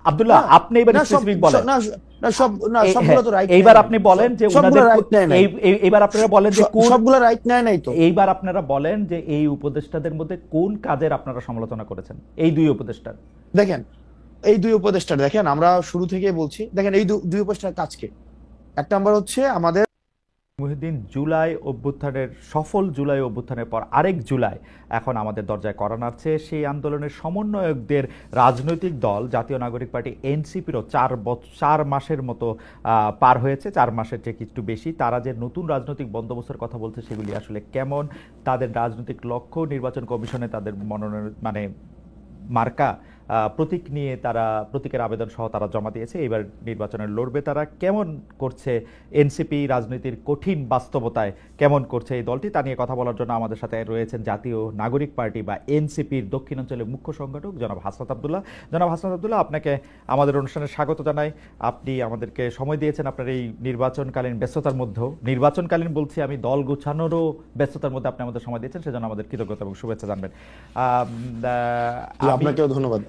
আব্দুল্লাহ, আপনি এবার না সব স্পেসিফিক বলেন। না না সব না সবগুলো তো রাইট এইবার আপনি বলেন যে সবগুলো উনাদের রাইট নেয় নাই। এইবার আপনারা বলেন যে কোন, সবগুলো রাইট নেয় নাই তো। এইবার আপনারা বলেন যে এই উপদেষ্টাদের মধ্যে কোন কাজের আপনারা সমালোচনা করেছেন, এই দুই উপদেষ্টার। দেখেন এই দুই উপদেষ্টা, দেখেন আমরা শুরু থেকে বলছি, দেখেন এই দুই উপদেষ্টার কাজকে, এক নাম্বার হচ্ছে আমাদের মুহিউদ্দিন জুলাই অভ্যুত্থানের, সফল জুলাই অভ্যুত্থানের পর আরেক জুলাই এখন আমাদের দরজায় করা নাড়ছে। সেই আন্দোলনের সমন্বয়কদের রাজনৈতিক দল জাতীয় নাগরিক পার্টি এনসিপিরও 4 মাসের মতো পার হয়েছে, 4 মাসের চেয়ে একটু বেশি। তারা যে নতুন রাজনৈতিক বন্দোবস্তের কথা বলছে সেগুলি আসলে কেমন, তাদের রাজনৈতিক লক্ষ্য, নির্বাচন কমিশনে তাদের মনোনয়ন মানে মার্কা, প্রতীক নিয়ে তারা প্রতীকের আবেদন সহ তারা জমা দিয়েছে। এবার নির্বাচনে লড়বে তারা, কেমন করছে এনসিপি রাজনীতির কঠিন বাস্তবতায়, কেমন করছে এই দলটি, তা নিয়ে কথা বলার জন্য আমাদের সাথে রয়েছেন জাতীয় নাগরিক পার্টি বা এনসিপির দক্ষিণাঞ্চলের মুখ্য সংগঠক জনাব হাসনাত আব্দুল্লাহ। জনাব হাসনাত আব্দুল্লাহ, আপনাকে আমাদের অনুষ্ঠানে স্বাগত জানাই। আপনি আমাদেরকে সময় দিয়েছেন আপনার এই নির্বাচনকালীন ব্যস্ততার মধ্যেও, নির্বাচনকালীন বলছি আমি, দল গোছানোরও ব্যস্ততার মধ্যে আপনি আমাদের সময় দিয়েছেন, সেজন্য আমাদের কৃতজ্ঞতা এবং শুভেচ্ছা জানবেন। আপনাকেও ধন্যবাদ।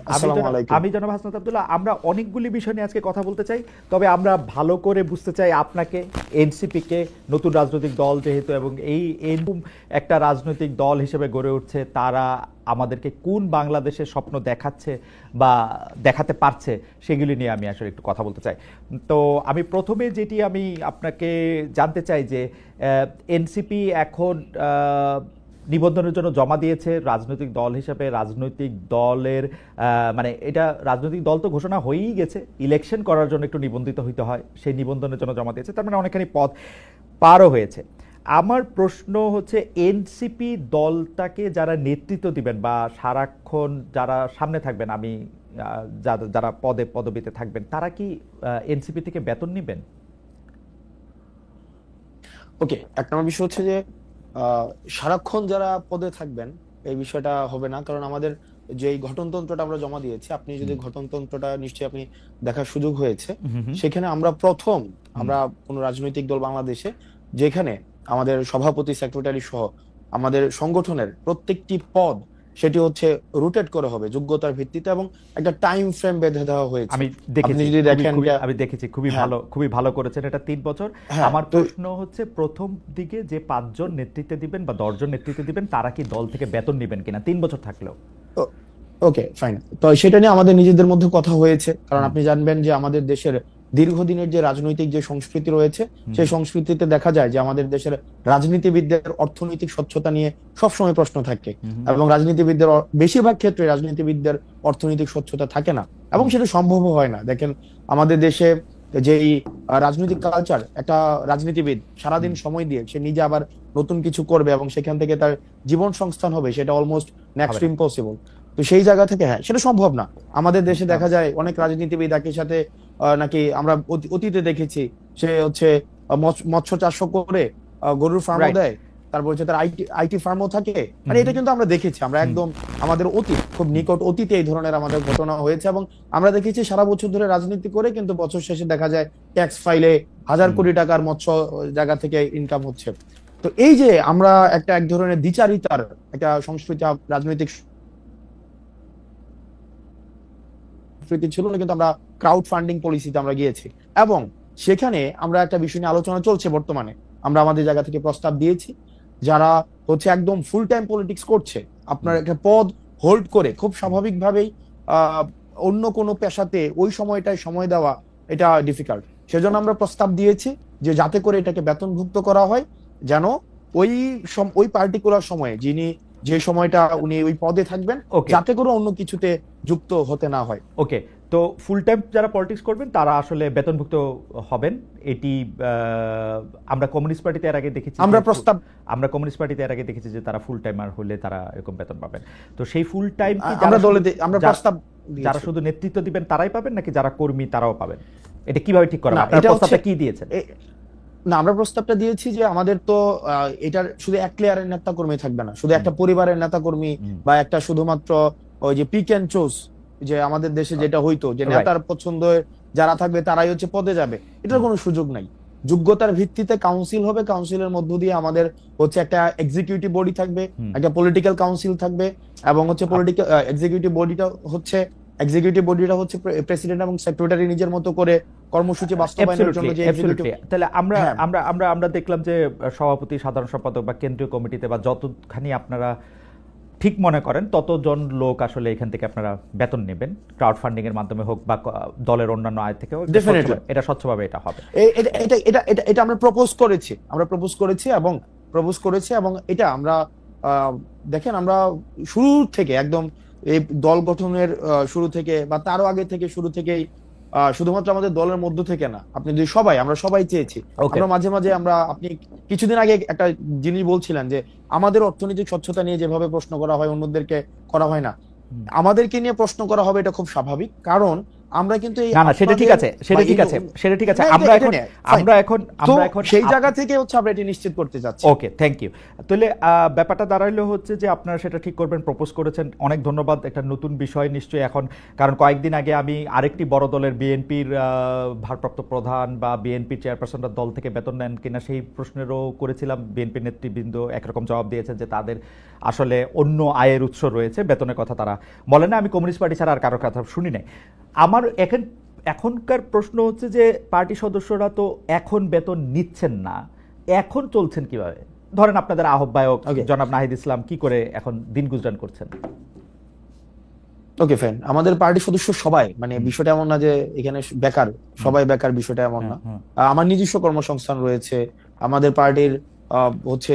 আমি জনাব হাসনাত আব্দুল্লাহ, আমরা অনেকগুলি বিষয় নিয়ে আজকে কথা বলতে চাই, তবে আমরা ভালো করে বুঝতে চাই আপনাকে, এনসিপিকে, নতুন রাজনৈতিক দল যেহেতু, এবং এই এরকম একটা রাজনৈতিক দল হিসেবে গড়ে উঠছে, তারা আমাদেরকে কোন বাংলাদেশের স্বপ্ন দেখাচ্ছে বা দেখাতে পারছে, সেগুলি নিয়ে আমি আসলে একটু কথা বলতে চাই। তো আমি প্রথমে যেটি আমি আপনাকে জানতে চাই যে এনসিপি এখন নিবন্ধনের জন্য জমা দিয়েছে রাজনৈতিক দল হিসেবে। রাজনৈতিক দলের মানে এটা রাজনৈতিক দল তো ঘোষণা হয়েই গেছে, ইলেকশন করার জন্য একটু নিবন্ধিত হইতে হয়, সেই নিবন্ধনের জন্য জমা দিয়েছে, তার মানে অনেকখানি পথ পারও হয়েছে। আমার প্রশ্ন হচ্ছে, এনসিপি দলটাকে যারা নেতৃত্ব দিবেন বা সারাক্ষণ যারা সামনে থাকবেন, আমি যারা পদবিতে থাকবেন, তারা কি এনসিপি থেকে বেতন নেবেন? ওকে, এক নম্বর বিষয় হচ্ছে যে সারাক্ষণ যারা পদে থাকবেন এই বিষয়টা হবে না, কারণ আমাদের যে গঠনতন্ত্রটা আমরা জমা দিয়েছি, আপনি যদি গঠনতন্ত্রটা নিশ্চয়ই আপনি দেখার সুযোগ হয়েছে, সেখানে আমরা আমরা কোন রাজনৈতিক দল বাংলাদেশে যেখানে আমাদের সভাপতি, সেক্রেটারি সহ আমাদের সংগঠনের প্রত্যেকটি পদ সেটি হচ্ছে রোটেট করে হবে যোগ্যতার ভিত্তিতে, এবং একটা টাইম ফ্রেম বেঁধে দেওয়া হয়েছে। আমি দেখেছি খুবই ভালো করেছেন এটা, 3 বছর। আমার প্রশ্ন হচ্ছে, প্রথম দিকে যে 5 জন নেতৃত্ব দিবেন বা 10 জন নেতৃত্ব দিবেন, তারা কি দল থেকে বেতন নেবেন কিনা 3 বছর থাকলেও? ওকে ফাইন, তো সেটা নিয়ে আমাদের নিজেদের মধ্যে কথা হয়েছে, কারণ আপনি জানবেন যে আমাদের দেশের দীর্ঘদিনের যে রাজনৈতিক যে সংস্কৃতি রয়েছে, সেই সংস্কৃতিতে দেখা যায় যে আমাদের দেশের রাজনীতিবিদদের অর্থনৈতিক স্বচ্ছতা নিয়ে সবসময় প্রশ্ন থাকে, এবং রাজনীতিবিদদের বেশিরভাগ ক্ষেত্রে রাজনীতিবিদদের অর্থনৈতিক স্বচ্ছতা থাকে না, এবং সেটা সম্ভব হয় না। দেখেন আমাদের দেশে যেই রাজনৈতিক কালচার, একটা রাজনীতিবিদ সারাদিন সময় দিয়ে সে নিজে আবার নতুন কিছু করবে এবং সেখান থেকে তার জীবন সংস্থান হবে, সেটা অলমোস্ট নেক্সট টু ইম্পসিবল। তো সেই জায়গা থেকে সেটা সম্ভব না। আমাদের দেশে দেখা যায় অনেক রাজনীতিবিদ একই সাথে নাকি আমরা অতীতে দেখেছি, সে হচ্ছে মৎস্য চাষ করে গরুর ফার্মও দেয়, তারপর হচ্ছে তার আইটি ফার্মও থাকে। মানে এটা কিন্তু আমরা দেখেছি, আমরা একদম আমাদের অতীত, খুব নিকট অতীতে এই ধরনের আমাদের ঘটনা হয়েছে, এবং আমরা দেখেছি সারা বছর ধরে রাজনীতি করে কিন্তু বছর শেষে দেখা যায় ট্যাক্স ফাইলে 1000 কোটি টাকার মৎস্য জায়গা থেকে ইনকাম হচ্ছে। তো এই যে আমরা এক ধরনের দ্বিচারিতার একটা সংস্কৃতি, রাজনৈতিক ছিল না, কিন্তু আমরা ক্রাউড ফান্ডিং পলিসিতে আমরা গিয়েছি, এবং সেখানে আমরা একটা বিষয় নিয়ে আলোচনা চলছে বর্তমানে। আমরা আমাদের জায়গা থেকে প্রস্তাব দিয়েছি, যারা হচ্ছে একদম ফুল টাইম পলিটিক্স করছে, আপনার একটা পদ হোল্ড করে খুব স্বাভাবিকভাবেই অন্য কোনো পেশাতে ওই সময়টায় সময় দেওয়া এটা ডিফিকাল্ট। সেজন্য আমরা প্রস্তাব দিয়েছি যে যাতে করে এটাকে বেতনভুক্ত করা হয়, যেন ওই পার্টিকুলার সময়ে যিনি যে সময়টা উনি ওই পদে থাকবেন, যাতে করে অন্য কিছুতে যুক্ত হতে না হয়। ওকে, তো ফুল টাইম যারা পলিটিক্স করবেন তারা আসলে বেতনভুক্ত হবেন, এটি আমরা কমিউনিস্ট পার্টিতে এর আগে দেখেছি, আমরা কমিউনিস্ট পার্টিতে এর আগে দেখেছি যে তারা ফুল টাইমার হলে তারা এরকম বেতন পাবেন। তো সেই ফুল টাইম কি আমরা প্রস্তাব যারা শুধু নেতৃত্ব দিবেন তারাই পাবেন, নাকি যারা কর্মী তারাও পাবেন? এটা কিভাবে ঠিক করা হবে? আপনারা প্রস্তাবটা কি দিয়েছেন? না, আমরা প্রস্তাবটা দিয়েছি যে আমাদের তো এটার শুধু এক লেয়ারের নেতা কর্মী থাকবে না, শুধু একটা পরিবারের নেতা কর্মী বা একটা শুধুমাত্র ওই যে পিক এন্ড চুজ, যে আমাদের দেশে যেটা হইতো যে নেতার পছন্দ যারা থাকবে তারাই হচ্ছে পদে যাবে, এটার কোনো সুযোগ নাই। যোগ্যতার ভিত্তিতে কাউন্সিল হবে, কাউন্সিলের মধ্য দিয়ে আমাদের হচ্ছে একটা এক্সিকিউটিভ বডি থাকবে, একটা পলিটিক্যাল কাউন্সিল থাকবে, এবং হচ্ছে পলিটিক্যাল এক্সিকিউটিভ বডিটা হচ্ছে এক্সিকিউটিভ বডিটা হচ্ছে প্রেসিডেন্ট এবং সেক্রেটারি নিজের মতো করে কর্মসূচি বাস্তবায়নের জন্য যে এক্সিকিউটিভ। তাহলে আমরা আমরা আমরা আমরা দেখলাম যে সভাপতি, সাধারণ সম্পাদক বা কেন্দ্রীয় কমিটিতে বা যতখানি আপনারা ঠিক মনে করেন ততজন লোক আসলে এখান থেকে আপনারা বেতন নেবেন, ক্রাউড ফান্ডিং এর মাধ্যমে হোক বা দলের অন্যান্য আয় থেকে হোক, এটা স্বচ্ছভাবে এটা হবে। এটা আমরা প্রপোজ করেছি এবং এটা আমরা দেখেন, আমরা শুরু থেকে একদম এই দল গঠনের শুরু থেকে বা তারও আগে থেকে শুরু থেকেই শুধুমাত্র আমাদের দলের মধ্য থেকে না, আপনি যদি আমরা সবাই চেয়েছি। আমরা মাঝে মাঝে আপনি কিছুদিন আগে একটা জিনিস বলছিলেন যে আমাদের অর্থনৈতিক স্বচ্ছতা নিয়ে যেভাবে প্রশ্ন করা হয় অন্যদেরকে করা হয় না, আমাদেরকে নিয়ে প্রশ্ন করা হবে, এটা খুব স্বাভাবিক। কারণ আমরা কিন্তু সেটা ঠিক আছে আমরা এখন সেই জায়গা থেকে হচ্ছে আমরা এটি নিশ্চিত করতে যাচ্ছি। ওকে, থ্যাংক ইউ। তাহলে ব্যাপারটা দাঁড়াইলো হচ্ছে যে আপনারা সেটা ঠিক করবেন, প্রপোজ করেছেন, অনেক ধন্যবাদ। একটা নতুন বিষয় নিশ্চয়ই এখন, কারণ কয়েকদিন আগে আমি আরেকটি বড় দলের বিএনপির ভারপ্রাপ্ত প্রধান বা বিএনপি চেয়ারপারসনরা দল থেকে বেতন নেন কিনা সেই প্রশ্নেরও করেছিলাম। বিএনপি নেতৃবৃন্দ একরকম জবাব দিয়েছেন যে তাদের আসলে অন্য আয়ের উৎস রয়েছে, বেতনের কথা তারা বলে না। আমি কমিউনিস্ট পার্টি ছাড়া আর কারোর কথা শুনি নাই। আমার এখনকার প্রশ্ন হচ্ছে যে পার্টি সদস্যরা তো এখন বেতন নিচ্ছেন না, এখন চলছেন কিভাবে? ধরেন আপনাদের আহ্বায়ক জনাব নাহিদ ইসলাম কি করে এখন দিন গুজরান করছেন? ওকে ফাইন, আমাদের পার্টি সদস্য সবাই, মানে বিষয়টা এমন না যে এখানে বেকার, সবাই বেকার, বিষয়টা এমন না। আমার নিজস্ব কর্মসংস্থান রয়েছে, আমাদের পার্টির হচ্ছে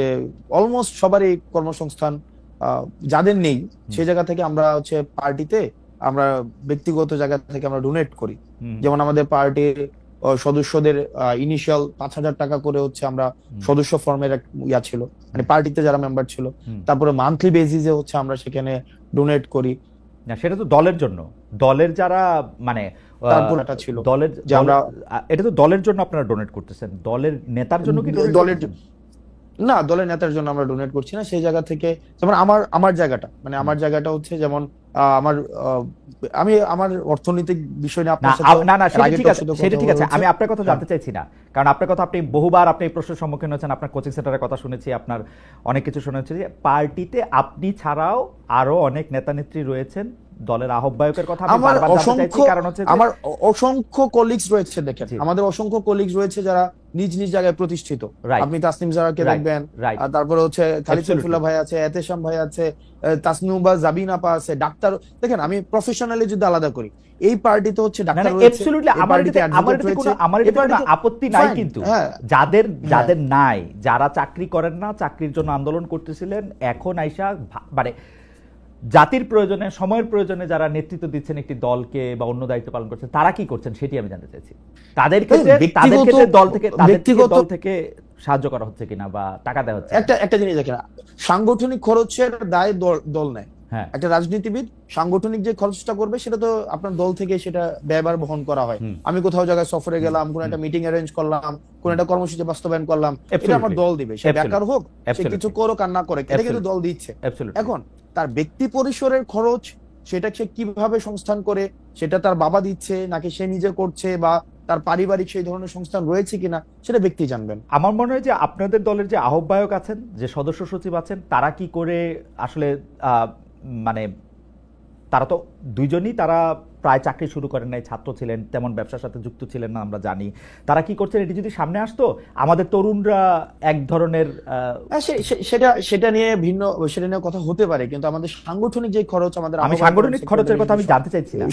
অলমোস্ট সবারই কর্মসংস্থান। যাদের নেই সেই জায়গা থেকে আমরা হচ্ছে পার্টিতে আমরা ব্যক্তিগত জায়গা থেকে আমরা ডোনেট করি। যেমন আমাদের পার্টির সদস্যদের ইনিশিয়াল 5,000 টাকা করে হচ্ছে আমরা সদস্য ফর্মের ইয়া ছিল, মানে পার্টিতে যারা মেম্বার ছিল, তারপরে মান্থলি বেসিসে হচ্ছে আমরা সেখানে ডোনেট করি। না, সেটা তো দলের জন্য, দলের যারা মানে তারপর এটা ছিল দলের যে আমরা, এটা তো দলের জন্য আপনারা ডোনেট করতেছেন, দলের নেতার জন্য কি? দলের না, দলের নেতার জন্য আমরা ডোনেট করছি না। সেই জায়গা থেকে যেমন আমার জায়গাটা, মানে আমার জায়গাটা হচ্ছে যেমন আমি আমার অর্থনৈতিক বিষয় নিয়ে আপনার সাথে না সেটা ঠিক আছে, আমি আপনার কথা জানতে চাইছি না, কারণ আপনার কথা আপনি বহুবার আপনি এই প্রশ্নের সম্মুখীন হয়েছেন, আপনার কোচিং সেন্টারের কথা শুনেছি, আপনার অনেক কিছু শুনেছি যে পার্টিতে আপনি ছাড়াও আরো অনেক নেতা নেত্রী রয়েছেন, দলের আহ্বায়কের কথা আমি বারবার জানতে চাইছি, কারণ হচ্ছে আমার অসংখ্য কলিগস রয়েছে। দেখেন, আমাদের অসংখ্য কলিগস রয়েছে যারা নিজ নিজ জায়গায় প্রতিষ্ঠিত। আপনি তাসনিম জারাকে দেখবেন, তারপরে হচ্ছে খালিদ সাইফুল্লাহ ভাই আছে, এতেশাম ভাই আছে, তাসনুবা জাবিন আপা আছে, ডাক্তার। দেখেন, আমি প্রফেশনালি যদি আলাদা করি, এই পার্টিতে হচ্ছে ডাক্তার রয়েছে, আমার কোনো আপত্তি নাই, কিন্তু যাদের নাই, যারা চাকরি করেন না, চাকরির জন্য আন্দোলন করতেছিলেন, এখন আইসা মানে জাতির প্রয়োজনে, সময়ের প্রয়োজনে যারা নেতৃত্ব দিচ্ছেন একটি দলকে বা অন্য দায়িত্ব পালন করছেন, তারা কি করছেন সেটি আমি জানতে চাইছি। তাদের ক্ষেত্রে দল থেকে সাহায্য করা হচ্ছে কিনা বা টাকা দেওয়া হচ্ছে? একটা জিনিস দেখেন, সাংগঠনিক খরচের দায় দল নেয়। একটা রাজনীতিবিদ সাংগঠনিক যে খরচটা করবে সেটা তো আপনার দল থেকে সেটা ব্যয়ভার বহন করা হয়। আমি কোথাও জায়গায় সফরে গেলাম, কোন একটা মিটিং অ্যারেঞ্জ করলাম, কোন একটা কর্মসূচি বাস্তবায়ন করলাম, এটা আমার দল দিবে। সে বেকার হোক, সে কিছু করুক আর না করে, এটা কিন্তু দল দিচ্ছে। এখন তার ব্যক্তি পরিসরের খরচ সেটা সে কিভাবে সংস্থান করে, সেটা তার বাবা দিচ্ছে নাকি সে নিজে করছে বা তার পারিবারিক সেই ধরনের সংস্থান রয়েছে কিনা, সেটা ব্যক্তি জানবেন। আমার মনে হয় যে আপনাদের দলের যে আহ্বায়ক আছেন, যে সদস্য সচিব আছেন, তারা কি করে আসলে মানে তারা তো দুইজনই তারা প্রায় চাকরি শুরু করেন নাই, ছাত্র ছিলেন, তেমন ব্যবসার সাথে যুক্ত ছিলেন না, আমরা জানি। তারা কি করছেন এটি যদি সামনে আসতো, আমাদের তরুণরা এক ধরনের সেটা নিয়ে কথা হতে পারে, কিন্তু আমাদের সাংগঠনিক যে খরচ, আমি সাংগঠনিক খরচের কথা আমি জানতে চাইছি না,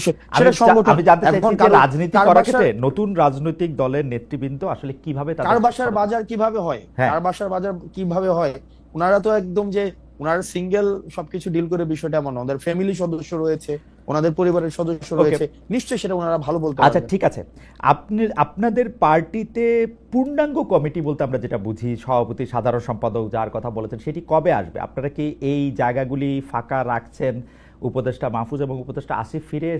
আমি জানতে চাইছি যে রাজনীতি করার ক্ষেত্রে নতুন রাজনৈতিক দলের নেতৃবৃন্দ আসলে কিভাবে কার বাসার বাজার কিভাবে হয়, কার বাসার বাজার কিভাবে হয়, ওনারা তো একদম যে ওনারা সিঙ্গেল সবকিছু ডিল করে বিষয়টা এমন না, ওদের ফ্যামিলি সদস্য রয়েছে, ওনাদের পরিবারের সদস্য রয়েছে, নিশ্চয়ই সেটা ওনারা ভালো বলতে পারবেন। আচ্ছা ঠিক আছে, আপনাদের পার্টিতে পূর্ণাঙ্গ কমিটি বলতে আমরা যেটা বুঝি, সভাপতি, সাধারণ সম্পাদক যার কথা বলেছেন, সেটি কবে আসবে? আপনারা কি এই জায়গাগুলি ফাঁকা রাখছেন উপদেষ্টা মাহফুজ এবং উপদেষ্টা আসিফ ফিরে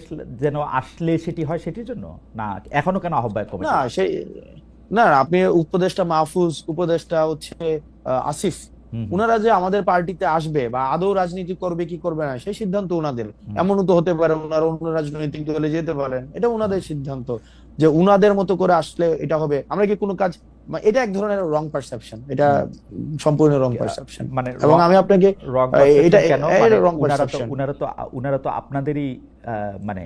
যেন আসলে সেটি হয়, সেটির জন্য? না এখনো কেন আহ্বায়ক কমিটি? না আপনি উপদেষ্টা মাহফুজ, উপদেষ্টা হচ্ছে আসিফ, উনারা যে আমাদের পার্টিতে আসবে বা আদৌ রাজনীতি করবে কি করবে না সেই সিদ্ধান্ত উনাদের। এমনও তো হতে পারে উনারা অন্য রাজনৈতিক দলে যেতে পারেন, এটা উনাদের সিদ্ধান্ত যে উনাদের মতো করে আসলে এটা হবে। আমরা কি কোনো কাজ, এটা এক ধরনের রং পারসেপশন, এটা সম্পূর্ণ রং পারসেপশন। মানে এবং আমি আপনাকে এটা রং উনারা তো পারসেপশন। উনারা তো আপনাদেরই মানে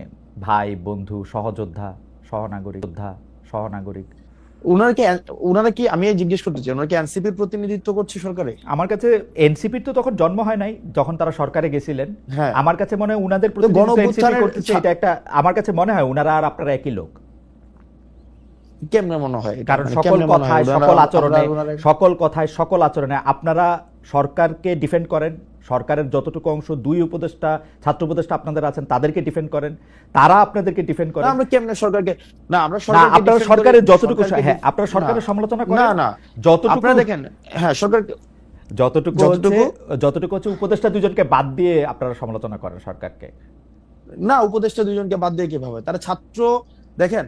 ভাই, বন্ধু, সহযোদ্ধা, সহনাগরিক। উনারা কি আমি জিজ্ঞেস করতে চাই, ওনারা কি এনসিপির প্রতিনিধিত্ব করছে সরকারে? আমার কাছে এনসিপির তো তখন জন্ম হয় নাই যখন তারা সরকারে গেছিলেন। হ্যাঁ, আমার কাছে মনে হয় উনাদের প্রতিনিধিত্ব এনসিপি করতেছে, এটা একটা আমার কাছে মনে হয় উনারা আর আপনারা একই লোক। কেমনে মনে হয়? কারণ সকল কথায়, সকল কথায়, সকল আচরণে আপনারা সরকারকে ডিফেন্ড করেন, সরকারের যতটুকু অংশ দুই উপদেষ্টা, ছাত্র উপদেষ্টা আপনাদের আছেন তাদেরকে ডিফেন্ড করেন, তারা আপনাদেরকে ডিফেন্ড করেন। আমরা কেমনে সরকারকে, না আমরা আপনারা সরকারের যতটুকু, হ্যাঁ আপনারা সরকারের সমালোচনা করেন, না যতটুকু আপনারা দেখেন, হ্যাঁ সরকার যতটুকু হচ্ছে উপদেষ্টা দুজনকে বাদ দিয়ে আপনারা সমালোচনা করেন সরকারকে। না, উপদেষ্টা দুজনকে বাদ দিয়ে কিভাবে? তারা ছাত্র, দেখেন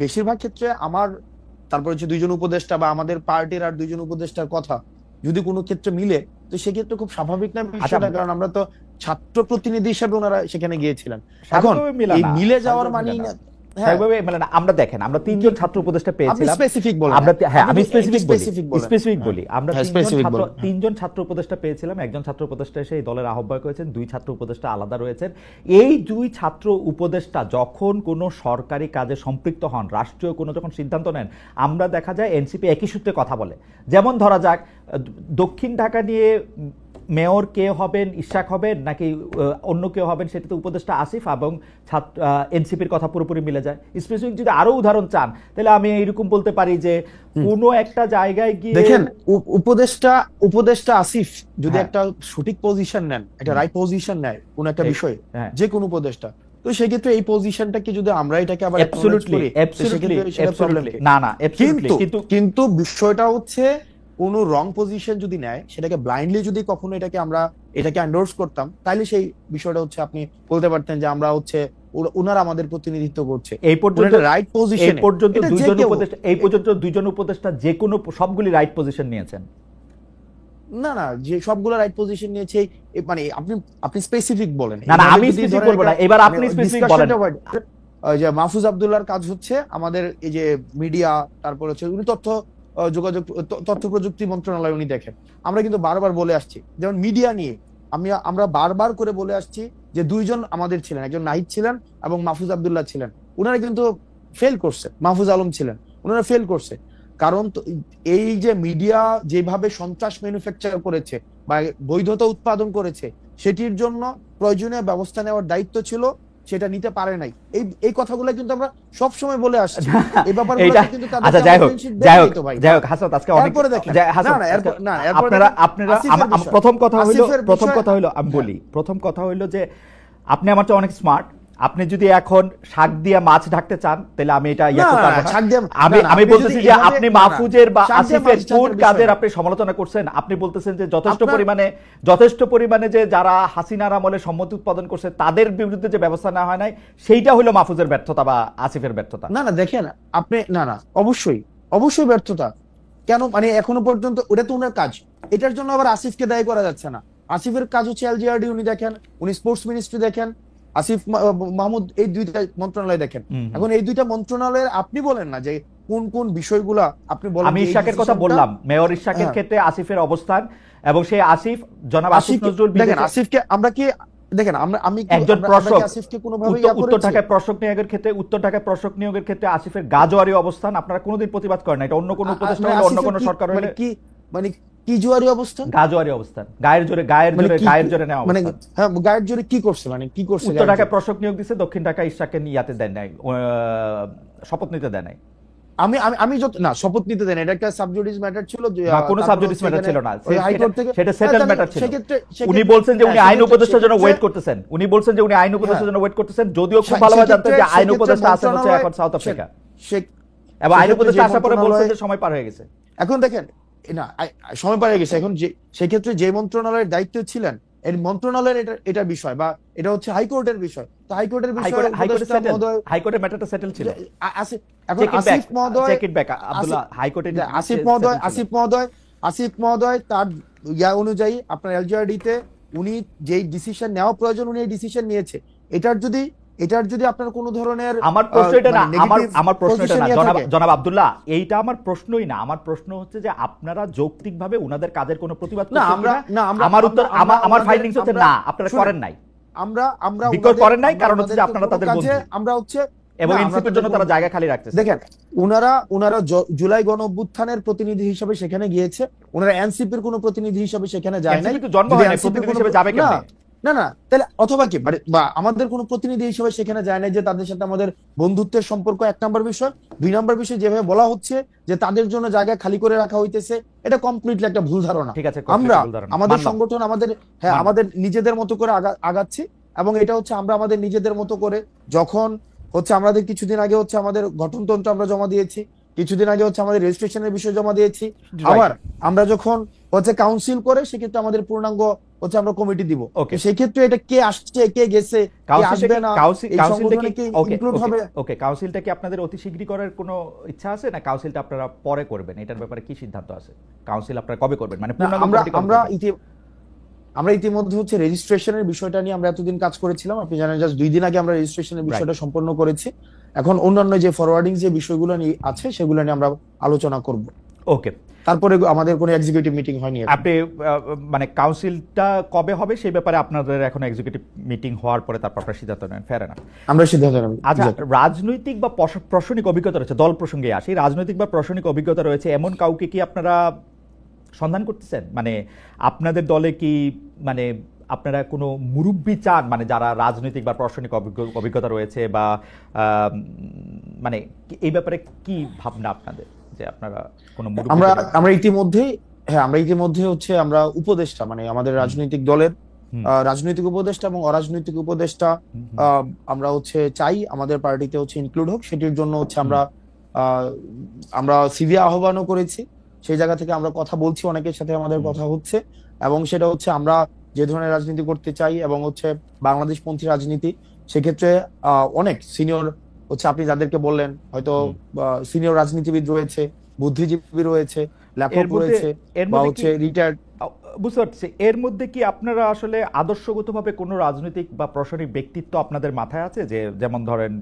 বেশিরভাগ ক্ষেত্রে আমার তারপর হচ্ছে দুইজন উপদেষ্টা বা আমাদের পার্টির আর দুইজন উপদেষ্টার কথা যদি কোনো ক্ষেত্রে মিলে, তো সেক্ষেত্রে খুব স্বাভাবিক না বিষয়টা, কারণ আমরা তো ছাত্র প্রতিনিধি হিসেবে ওনারা সেখানে গিয়েছিলেন। এখন এই মিলে যাওয়ার মানেই না, আমরা দেখেন, আমরা তিনজন ছাত্র উপদেষ্টা পেয়েছিলাম। স্পেসিফিক বলেন, আমি স্পেসিফিক বলি, আমরা তিনজন ছাত্র উপদেষ্টা পেয়েছিলাম। একজন ছাত্র উপদেষ্টা এসে এই দলের আহ্বায়ক হয়েছেন, দুই ছাত্র উপদেষ্টা আলাদা রয়েছেন। এই দুই ছাত্র উপদেষ্টা যখন কোনো সরকারি কাজে সম্পৃক্ত হন, রাষ্ট্রীয় কোনো যখন সিদ্ধান্ত নেন, আমরা দেখা যায় এনসিপি একই সূত্রে কথা বলে। যেমন ধরা যাক দক্ষিণ ঢাকা নিয়ে মেয়র কে হবেন, ইশাক হবেন নাকি অন্য কেউ হবেন, সেটা তো উপদেষ্টা আসিফ এবং এনসিপির কথা পুরোপুরি মিলে যায়। স্পেসিফিক যদি আরো উদাহরণ চান তাহলে আমি এইরকম বলতে পারি যে কোনো একটা জায়গায় গিয়ে দেখেন উপদেষ্টা আসিফ যদি একটা সঠিক পজিশন নেন, একটা রাইট পজিশন নেয় কোন একটা বিষয়ে, যে কোন উপদেষ্টা, তো সেক্ষেত্রে এই পজিশনটাকে যদি আমরা এটাকে আবার কিন্তু বিষয়টা হচ্ছে কোন রং পজিশন যদি নেয়, সেটাকে ব্লাইন্ডলি যদি কখনো এটাকে এন্ডোর্স করতাম, তাহলে সেই বিষয়টা হচ্ছে আপনি বলতে পারতেন যে আমরা হচ্ছে ওনারা আমাদের প্রতিনিধিত্ব করছে। এই পর্যন্ত রাইট পজিশন, এই পর্যন্ত দুইজন উপদেষ্টা যে কোনো সবগুলি রাইট পজিশন নিয়েছেন। না যে সবগুলো রাইট পজিশন নিয়েছে, মানে আপনি স্পেসিফিক বলেন। না আমি স্পেসিফিক বলবো না, এবার আপনি স্পেসিফিক বলেন। যে মাহফুজ আব্দুল্লাহর কাজ হচ্ছে আমাদের এই যে মিডিয়া, তারপর হচ্ছে উনি তথ্য প্রযুক্তি মন্ত্রণালয় উনি দেখেন। আমরা কিন্তু বারবার বলে আসছি, যেমন মিডিয়া নিয়ে আমরা বারবার করে বলে আসছি যে দুইজন আমাদের ছিলেন, একজন নাহিদ ছিলেন এবং মাহফুজ আব্দুল্লাহ ছিলেন। উনারা কিন্তু ফেল করছে, মাহফুজ আলম ছিলেন, উনারা ফেল করছে। কারণ এই যে মিডিয়া যেভাবে সন্ত্রাস ম্যানুফ্যাকচার করেছে বা বৈধতা উৎপাদন করেছে, সেটির জন্য প্রয়োজনীয় ব্যবস্থা নেওয়ার দায়িত্ব ছিল, সেটা নিতে পারে নাই। এই কথাগুলো কিন্তু আমরা সব সময় বলে আসছি। এই ব্যাপারগুলো কিন্তু আচ্ছা যাই হোক হাসান, আজকে অনেক প্রথম কথা হলো আমি বলি, প্রথম কথা হলো যে আপনি আমার চেয়ে অনেক স্মার্ট। আপনি যদি এখন শাক দিয়ে মাছ ঢাকতে চান তাহলে আমি এটা আমি বলতেছি যে আপনি মাহফুজের বা আসিফের কোন কাজের আপনি সমালোচনা করছেন। আপনি বলতেছেন যে যথেষ্ট পরিমাণে যে যারা হাসিনার আমলে সম্মতি উৎপাদন করছে তাদের বিরুদ্ধে যে ব্যবস্থা নেওয়া হয় নাই, সেইটা হলো মাহফুজের ব্যর্থতা বা আসিফের ব্যর্থতা। না দেখেন আপনি, না অবশ্যই ব্যর্থতা। কেন, মানে এখনো পর্যন্ত ওটা তো ওনার কাজ, এটার জন্য আবার আসিফকে দায়ী করা যাচ্ছে না। আসিফের কাজ হচ্ছে এলজিআরডি উনি দেখেন, উনি স্পোর্টস মিনিস্ট্রি দেখেন, আসিফ মাহমুদ এই দুইটা মন্ত্রণালয় দেখেন। এখন এই দুইটা মন্ত্রণালয়ের আপনি বলেন না যে কোন বিষয়গুলা আপনি বলেন। আমি ইশাকের কথা বললাম, মেয়র ইশাকের ক্ষেত্রে আসিফের অবস্থান এবং সেই আসিফ জনাব আসিফ নজরুল দেখেন, আসিফকে আমরা কি দেখেন, আমি একজন প্রশাসক, আসিফকে কোনোভাবে উত্তর ঢাকায় প্রশাসক নিয়োগের ক্ষেত্রে আসিফের গাজোয়ারি অবস্থান আপনারা কোনোদিন প্রতিবাদ করেন না। এটা অন্য কোনো উপদেষ্টা হলে, অন্য কোনো সরকার হলে কি জোয়ারি অবস্থান, গাজোয়ারি অবস্থান, গায়ের জোরে নেওয়া মানে হ্যাঁ, গায়ের জোরে কি করছে, মানে কি করছে? উত্তর ঢাকায় প্রশাসক নিয়োগ দিচ্ছে, দক্ষিণ ঢাকায় ইশাককে ইয়াতে দেন নাই, শপথ নিতে দেন নাই। আমি যত না শপথ নিতে দেন, এটা একটা সাবজুডিস ম্যাটার ছিল, যে কোনো সাবজুডিস ম্যাটার ছিল না, হাইকোর্ট থেকে সেটা সেটেল ম্যাটার ছিল। উনি বলছেন যে উনি আইন উপদেষ্টার জন্য ওয়েট করতেছেন, যদিও খুব ভালোভাবে জানতেন যে আইন উপদেষ্টা আছেন হচ্ছে এখন সাউথ আফ্রিকা, এবং আইন উপদেষ্টা আসার পরে বলছেন যে সময় পার হয়ে গেছে। এখন দেখেন না সময় পার হয়ে গেছে, এখন যে সেক্ষেত্রে যে মন্ত্রণালয়ের দায়িত্ব ছিলেন, এই মন্ত্রণালয়ের এটা বিষয় বা এটা হচ্ছে হাইকোর্টের বিষয়, তো হাইকোর্টের বিষয় হাইকোর্টের ম্যাটারটা সেটেল ছিল। এখন আসিফ মহোদয় আসিফ মহোদয় তার ইয়া অনুযায়ী আপনার এলজিআরডি তে উনি যেই ডিসিশন নেওয়া প্রয়োজন উনি এই ডিসিশন নিয়েছে। এটার যদি আপনার কোনো ধরনের আমার প্রশ্ন এটা না, আমার প্রশ্ন এটা না জনাব থাকে, জনাব আব্দুল্লাহ, এইটা আমার প্রশ্নই না। আমার প্রশ্ন হচ্ছে যে আপনারা যৌক্তিকভাবে উনাদের কাজের কোনো প্রতিবাদ না করছেন আমরা কিনা? না আমরা আমার উত্তর আমার আমাদের- ফাইন্ডিংস হচ্ছে আমরা- না, আপনারা শুনুন, করেন নাই। আমরা আমরা বিকজ করেন নাই, আমরা কারণ হচ্ছে যে ওনাদেরকে আপনারা কোনো তাদের কাজে বন্ধু। আমরা হচ্ছে এবং না, আমরা এনসিপির জন্য তাদের তারা বন্ধু। জায়গা খালি রাখতেছে। দেখেন ওনারা জুলাই গণ অভ্যুত্থানের প্রতিনিধি হিসেবে সেখানে গিয়েছে, ওনারা এনসিপির কোনো প্রতিনিধি হিসেবে সেখানে যায় নাই। এনসিপি তো জন্ম যদি হয় নাই, NCP প্রতিনিধি কোনো- হিসেবে যাবে না কেমনে? না না তাহলে অথবা কি মানে বা আমাদের কোনো প্রতিনিধি হিসেবে সেখানে যায় নাই যে তাদের সাথে আমাদের বন্ধুত্বের সম্পর্ক, এক নম্বর বিষয়। দুই নম্বর বিষয় যেভাবে বলা হচ্ছে যে তাদের জন্য জায়গা খালি করে রাখা হইতেছে, এটা কমপ্লিটলি একটা ভুল ধারণা। ঠিক আছে, আমরা ভুল ধারণা। আমাদের মানলাম। সংগঠন আমাদের মানলাম। আমাদের নিজেদের মতো করে আগাচ্ছি, এবং এটা হচ্ছে আমরা আমাদের নিজেদের মতো করে যখন হচ্ছে আমাদের কিছুদিন আগে হচ্ছে আমাদের গঠনতন্ত্র আমরা জমা দিয়েছি, কিছুদিন আগে হচ্ছে আমাদের রেজিস্ট্রেশনের বিষয় জমা দিয়েছি, আবার আমরা যখন হচ্ছে কাউন্সিল করে সেক্ষেত্রে আমাদের পূর্ণাঙ্গ হচ্ছে আমরা কমিটি দিব। Okay. সেই ক্ষেত্রে এটা কে আসছে কে গেছে কে আসবে না এই সংগঠনে কে ইনক্লুড হবে। ওকে, কাউন্সিলটা কি আপনাদের অতি শীঘ্রই করার কোনো ইচ্ছা আছে, না কাউন্সিলটা আপনারা পরে করবেন? এটার ব্যাপারে কি সিদ্ধান্ত আছে? কাউন্সিল আপনারা কবে করবেন, মানে না, পূর্ণাঙ্গ আমরা কমিটি কবে আমরা করবেন? আমরা ইতিমধ্যে হচ্ছে রেজিস্ট্রেশনের বিষয়টা নিয়ে আমরা এতদিন কাজ করেছিলাম, আপনি জানেন জাস্ট 2 দিন আগে আমরা রেজিস্ট্রেশনের বিষয়টা সম্পন্ন করেছি। এখন অন্যান্য যে ফরওয়ার্ডিং যে বিষয়গুলো নিয়ে আছে সেগুলো নিয়ে আমরা আলোচনা করব। ওকে, তারপরে আমাদের কোনো এক্সিকিউটিভ মিটিং হয়নি এখন। আপনি মানে কাউন্সিলটা কবে হবে সেই ব্যাপারে আপনাদের এখন এক্সিকিউটিভ মিটিং হওয়ার পরে তারপর আপনারা সিদ্ধান্ত নেন, ফের না? আমরা সিদ্ধান্ত নেব। আচ্ছা, রাজনৈতিক বা প্রশাসনিক অভিজ্ঞতা রয়েছে, দল প্রসঙ্গে আসি, রাজনৈতিক বা প্রশাসনিক অভিজ্ঞতা রয়েছে এমন কাউকে কি আপনারা সন্ধান করতেছেন? মানে আপনাদের দলে কি মানে আপনারা কোনো মুরব্বি চান, মানে যারা রাজনৈতিক বা প্রশাসনিক অভিজ্ঞতা রয়েছে, বা মানে এই ব্যাপারে কি ভাবনা আপনাদের, যে আপনারা কোনো মুরব্বি? আমরা ইতিমধ্যে হচ্ছে আমরা উপদেষ্টা মানে আমাদের রাজনৈতিক দলের রাজনৈতিক উপদেষ্টা এবং অরাজনৈতিক উপদেষ্টা আমরা হচ্ছে চাই আমাদের পার্টিতে হচ্ছে ইনক্লুড হোক। সেটির জন্য হচ্ছে আমরা সিভি আহ্বানও করেছি, সেই জায়গা থেকে আমরা কথা বলছি, অনেকের সাথে আমাদের কথা হচ্ছে, এবং সেটা হচ্ছে আমরা যে ধরনের রাজনীতি করতে চাই এবং হচ্ছে বাংলাদেশপন্থী রাজনীতি, সেক্ষেত্রে অনেক সিনিয়র হচ্ছে আপনি যাদেরকে বললেন হয়তো সিনিয়র রাজনীতিবিদ রয়েছে, বুদ্ধিজীবী রয়েছে, লেখক রয়েছে, বা হচ্ছে রিটায়ার্ড। বুঝতে পারছি, এর মধ্যে কি আপনারা আসলে আদর্শগতভাবে কোনো রাজনৈতিক বা প্রশাসনিক ব্যক্তিত্ব আপনাদের মাথায় আছে, যে যেমন ধরেন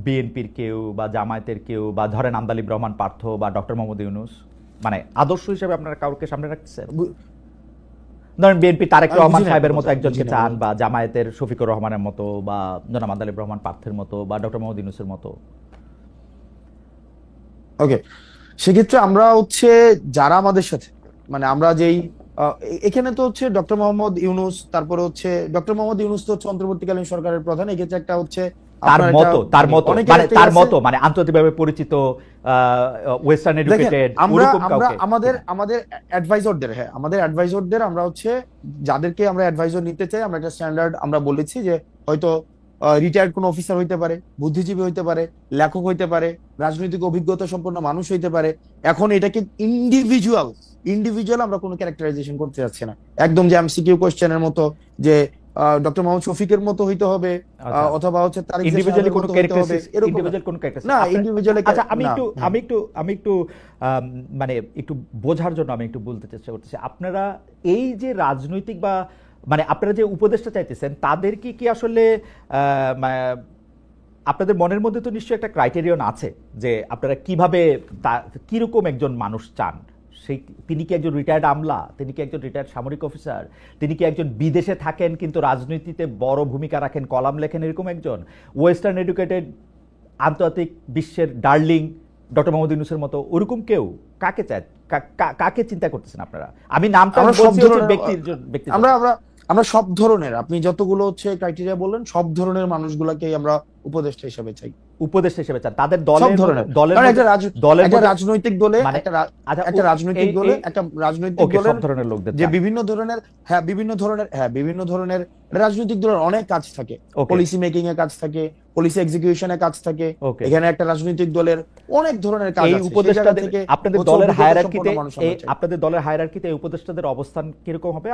বিএনপির কেউ বা জামায়াতের কেউ, বা ধরেন আন্দালিব রহমান পার্থ বা ডক্টর মোহাম্মদ ইউনূস, মানে আদর্শ হিসেবে আপনারা কাউকে সামনে রাখছেন? ধরেন বিএনপি তারেক রহমান সাহেবের মতো একজনকে চান, বা জামায়াতের শফিকুর রহমানের মতো, বা জনাব আন্দালিব রহমান পার্থের মতো, বা ডক্টর মোহাম্মদ ইউনূসের মতো? ওকে, সেক্ষেত্রে আমরা হচ্ছে যারা আমাদের সাথে মানে আমরা যেই এখানে তো হচ্ছে ডক্টর মোহাম্মদ ইউনূস, তারপরে হচ্ছে ডক্টর মোহাম্মদ ইউনূস তো হচ্ছে অন্তর্বর্তীকালীন সরকারের প্রধান, এক্ষেত্রে একটা হচ্ছে তার মতো মানে আন্তর্জাতিকভাবে পরিচিত ওয়েস্টার্ন এডুকেটেড আমাদের অ্যাডভাইজরদের আমরা হচ্ছে যাদেরকে আমরা অ্যাডভাইজর নিতে চাই, আমরা একটা স্ট্যান্ডার্ড আমরা বলেছি যে হয়তো রিটায়ার্ড কোনো অফিসার হইতে পারে, বুদ্ধিজীবী হইতে পারে, লেখক হইতে পারে, রাজনৈতিক অভিজ্ঞতা সম্পন্ন মানুষ হইতে পারে। এখন এটাকে ইন্ডিভিজুয়াল আমরা কোনো ক্যারেক্টারাইজেশন করতে যাচ্ছি না, একদম যে এমসিকিউ কোশ্চেনের মতো যে ডক্টর মোহাম্মদ শফিকের মতো হইতে হবে, অথবা হচ্ছে তার ইন্ডিভিজুয়ালি কোনো ক্যারেক্টারিস্টিক্স, ইন্ডিভিজুয়াল কোনো ক্যারেক্টারিস্টিক্স না, ইন্ডিভিজুয়ালি। আচ্ছা, আমি একটু মানে একটু বোঝার জন্য আমি একটু বলতে চেষ্টা করতেছি, আপনারা এই যে রাজনৈতিক বা মানে আপনারা যে উপদেষ্টা চাইতেছেন, তাদের কি আসলে আপনাদের মনের মধ্যে তো নিশ্চয়ই একটা ক্রাইটেরিয়ন আছে যে আপনারা কিভাবে কিরকম একজন মানুষ চান? তিনি কি একজন রিটায়ার্ড আমলা, তিনি কি একজন রিটায়ার্ড সামরিক অফিসার, তিনি কি একজন বিদেশে থাকেন কিন্তু রাজনীতিতে বড় ভূমিকা রাখেন, কলাম লেখেন, এরকম একজন ওয়েস্টার্ন এডুকেটেড আন্তর্জাতিক বিশ্বের ডার্লিং ডক্টর মোহাম্মদ ইউনূসের মতো ওরকম কেউ? কাকে চায়, কাকে চিন্তা করতেছেন আপনারা? আমি নামটা বলছি ব্যক্তি আমরা সব ধরনের, আপনি যতগুলো হচ্ছে ক্রাইটেরিয়া বললেন, সব ধরনের মানুষগুলোকে আমরা উপদেষ্টা হিসেবে চাই। উপদেষ্টা হিসেবে চান তাদের একটা রাজনৈতিক দলে সব ধরনের লোকদের যে বিভিন্ন ধরনের রাজনৈতিক দলের অনেক কাজ থাকে, পলিসি মেকিং এর কাজ থাকে, পলিসি এক্সিকিউশনের কাজ থাকে, এখানে একটা রাজনৈতিক দলের অনেক ধরনের কাজ আছে। আপনাদের দলের হায়ারার্কিতে এই উপদেষ্টাদের অবস্থান কিরকম হবে?